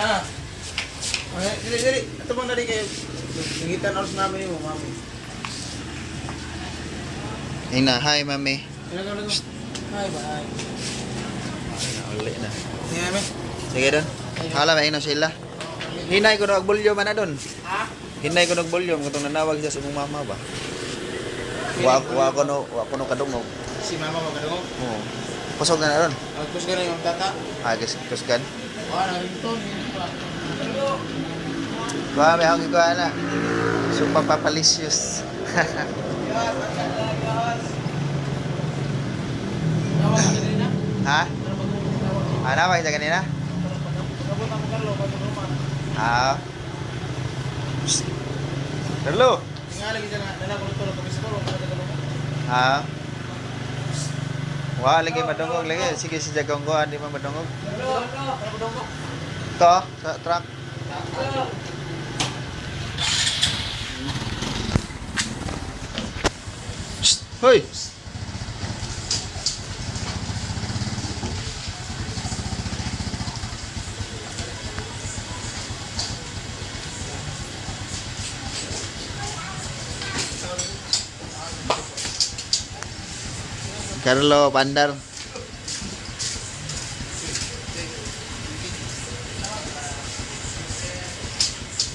Ah. Okay, dili. Ito mo na rin kayo. Nangitan oras namin mo, mami. Ina, hi mami. Hi, bye. Uli na. Sige, mami. Sige doon. Hala, may ino sila. Hinay ko na volume man na doon. Ha? Hinay ko ng volume katong nanawag siya sa imong mama ba. Wa ko no kadungog. Si mama magkano? Oo. Kusog na ron. Tapos gano'n yung tata. Kusgan. Wala, ringtone. Kuha, may hangin ko na. So, papapalicious. Ha? Ano ba kita kanina? Ah. Carlo. Tingala lagi dyan, nalakulot-tulot kami sa kolo. Ha? Wah, lagi madungog lagi. Sige, si Jagong ko, hindi man madungog. To, sa truck. Shh, hoy. Carlo Pandar.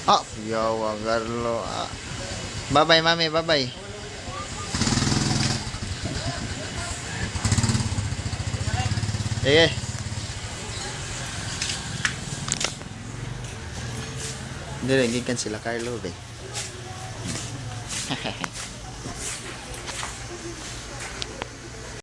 Oh, yawa Carlo. Ah. Bye-bye, mami, bye-bye. Sige. Hindi, naging sila Carlo, be.